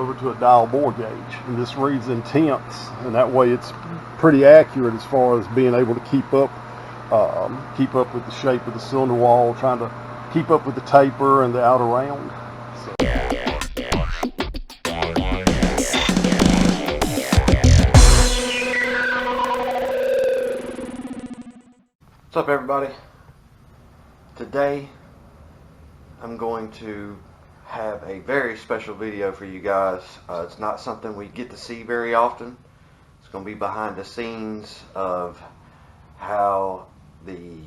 over to a dial bore gauge, and this reads intense, and that way it's pretty accurate as far as being able to keep up with the shape of the cylinder wall, trying to keep up with the taper and the outer round. So. What's up, everybody? Today I'm going to have a very special video for you guys. It's not something we get to see very often. It's going to be behind the scenes of how the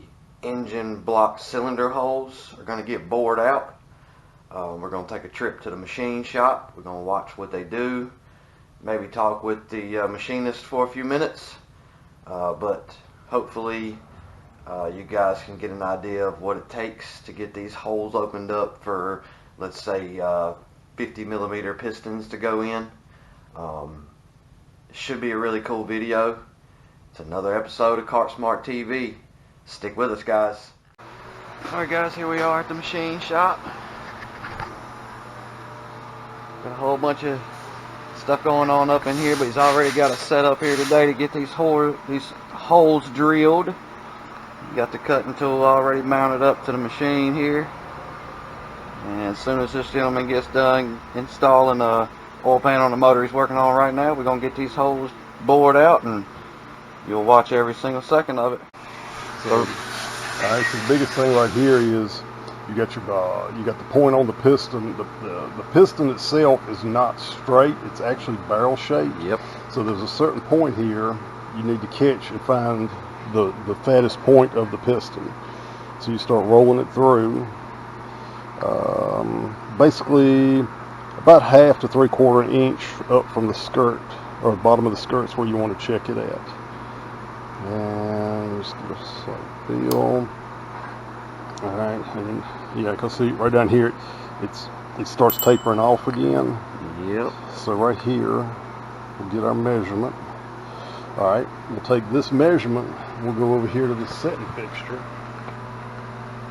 engine block cylinder holes are going to get bored out. We're going to take a trip to the machine shop. We're going to watch what they do, maybe talk with the machinist for a few minutes, but hopefully you guys can get an idea of what it takes to get these holes opened up for, let's say, 50mm pistons to go in. It should be a really cool video. It's another episode of Kart Smart TV. Stick with us, guys. Alright guys, here we are at the machine shop. Got a whole bunch of stuff going on up in here, but he's already got a setup here today to get these holes drilled. You got the cutting tool already mounted up to the machine here. And as soon as this gentleman gets done installing the oil pan on the motor he's working on right now, we're going to get these holes bored out, and you'll watch every single second of it. So the biggest thing right here is you got the point on the piston. The piston itself is not straight; it's actually barrel shaped. Yep. So there's a certain point here you need to catch and find the fattest point of the piston. So you start rolling it through. Basically about 1/2 to 3/4 inch up from the skirt, or the bottom of the skirt's where you want to check it at. And just give us a slight feel. Alright, and yeah, because see right down here it starts tapering off again. Yep. So right here we'll get our measurement. Alright, we'll take this measurement, we'll go over here to the setting fixture.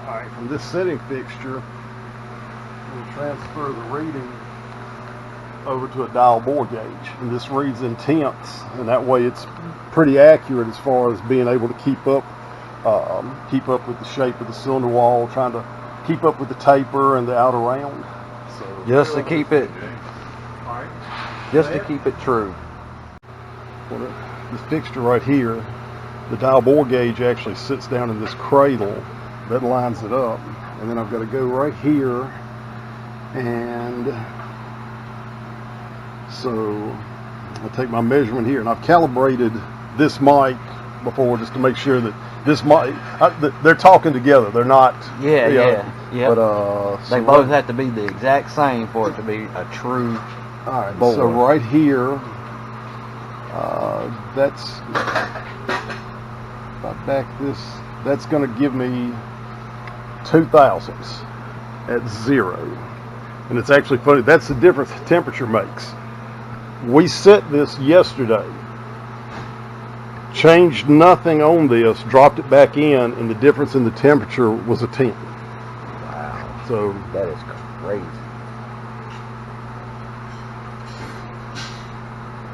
Alright, from this setting fixture we'll transfer the reading over to a dial bore gauge, and this reads intense, and that way it's pretty accurate as far as being able to keep up with the shape of the cylinder wall, trying to keep up with the taper and the outer round. So just to keep it true. Well, this fixture right here, the dial bore gauge actually sits down in this cradle that lines it up, and then I've got to go right here, and so I take my measurement here, and I've calibrated this mic before just to make sure that this mic, they're talking together. They're not. Yeah. But they both have to be the exact same for it to be a true. All right. Bore. So right here, that's if I back this. That's going to give me 0.02 at 0, and it's actually funny. That's the difference temperature makes. We set this yesterday, changed nothing on this, dropped it back in, and the difference in the temperature was a 10. Wow. So that is crazy.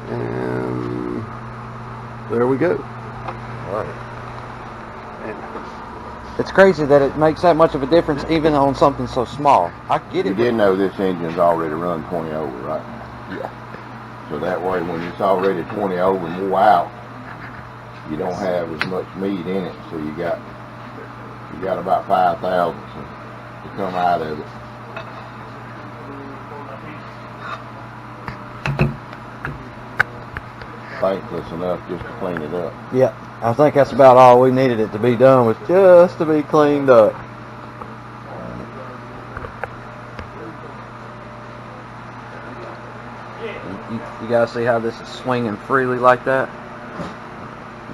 And there we go. Right. It's crazy that it makes that much of a difference even on something so small. I get it. You did know this engine's already run 20 over, right? Yeah. So that way when it's already 20 over and more out, you don't have as much meat in it, so you got about 5 thousandths to come out of it. Thankless enough just to clean it up. Yeah, I think that's about all we needed it to be done, was just to be cleaned up. You guys see how this is swinging freely like that?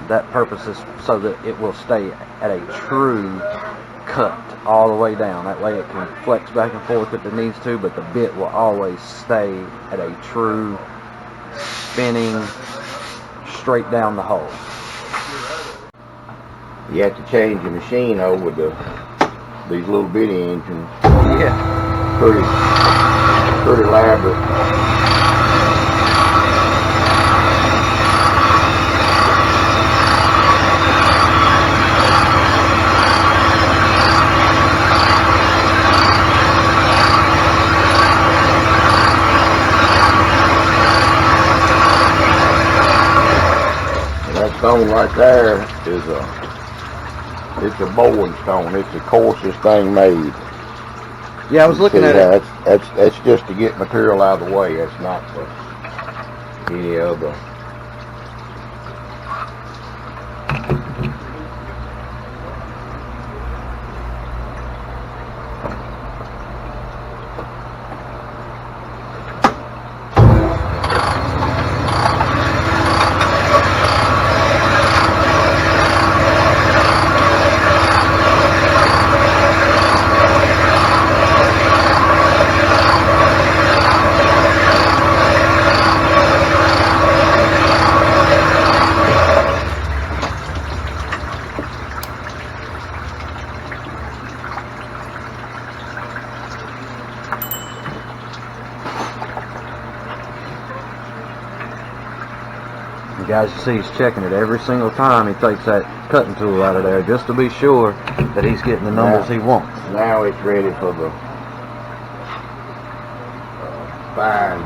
That purpose is so that it will stay at a true cut all the way down. That way it can flex back and forth if it needs to, but the bit will always stay at a true spinning straight down the hole. You have to change your machine over these little bitty engines. Yeah. Pretty elaborate. stone right there is it's a bowling stone. It's the coarsest thing made. Yeah, I was looking at it. That's just to get material out of the way. That's not for any other. You guys, you see he's checking it every single time he takes that cutting tool out of there, just to be sure that he's getting the numbers he wants. Now it's ready for the fine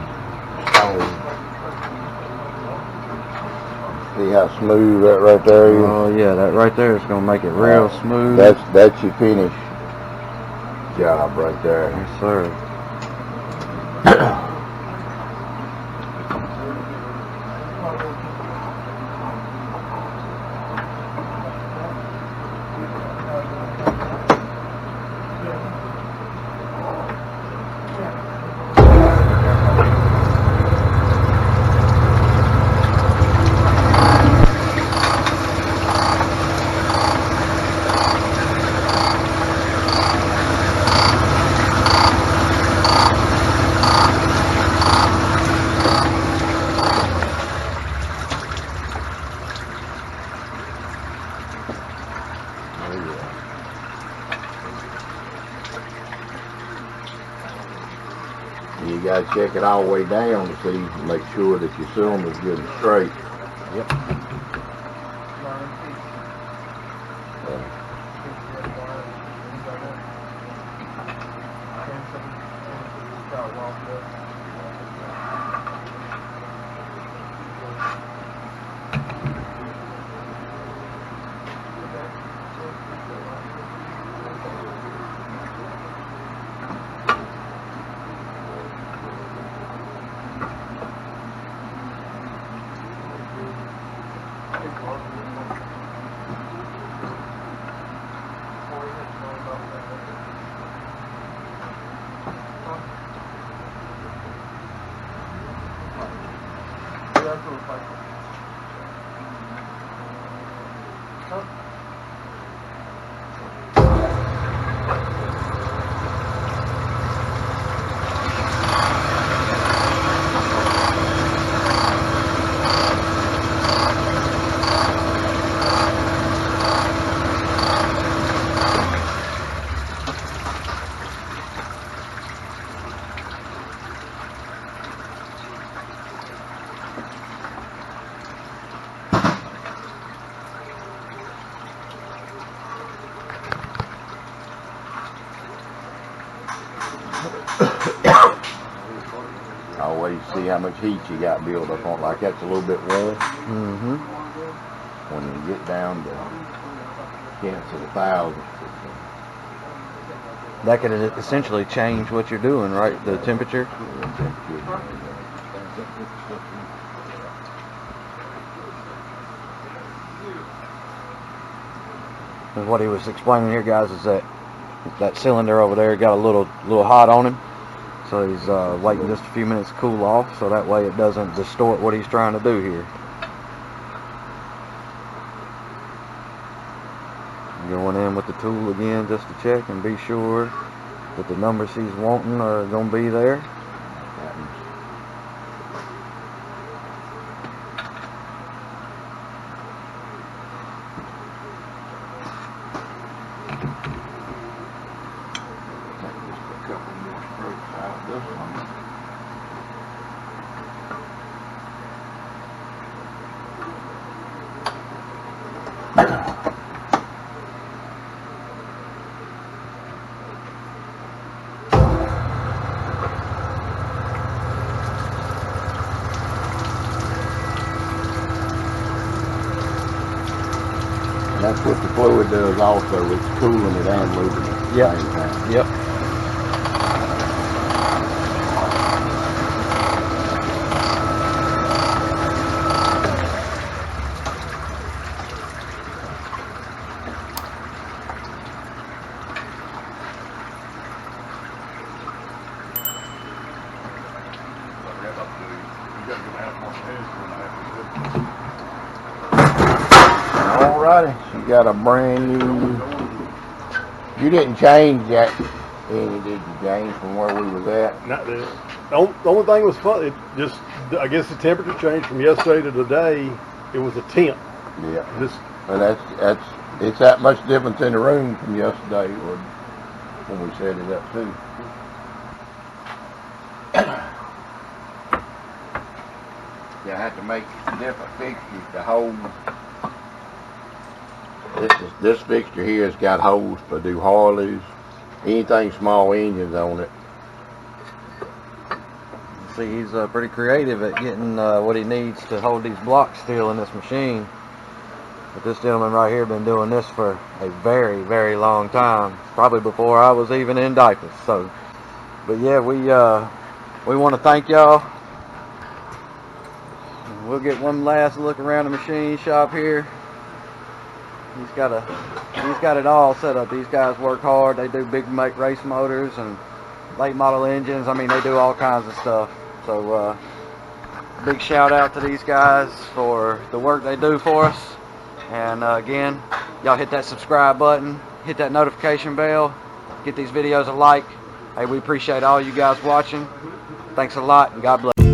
stone. See how smooth that right there is? Oh yeah, that right there is going to make it real smooth. That's your finish job right there. Yes, sir. You got to check it all the way down to see, make sure that your cylinder's good and straight. Yep. Always see how much heat you got built up on. Like that's a little bit warm. Mm-hmm. When you get down to tenths of a thousand. That could essentially change what you're doing, right? The temperature. And what he was explaining here, guys, is that cylinder over there got a little hot on him. So he's waiting just a few minutes to cool off, so that way it doesn't distort what he's trying to do here. Going in with the tool again just to check and be sure that the numbers he's wanting are going to be there. that's what the fluid does also. It's cooling it and lubing it at the same time. Yep. Alrighty, so you got a brand new. You didn't change that any, did you, James, from where we was at? Not the only thing was fun. It just, I guess the temperature changed from yesterday to today. It was a temp. Yeah. This, But it's that much difference in the room from yesterday or when we set it up too. You have to make different fixtures to hold. This fixture here has got holes to do Harleys, anything small engines on it. See, he's pretty creative at getting what he needs to hold these blocks still in this machine. But this gentleman right here been doing this for a very, very long time, probably before I was even in diapers. So, but yeah, we want to thank y'all. We'll get one last look around the machine shop here. He's got it all set up. These guys work hard. They do big race motors and late model engines. I mean, they do all kinds of stuff. So big shout out to these guys for the work they do for us. And again, y'all hit that subscribe button, hit that notification bell, get these videos a like. Hey, we appreciate all you guys watching. Thanks a lot, and God bless.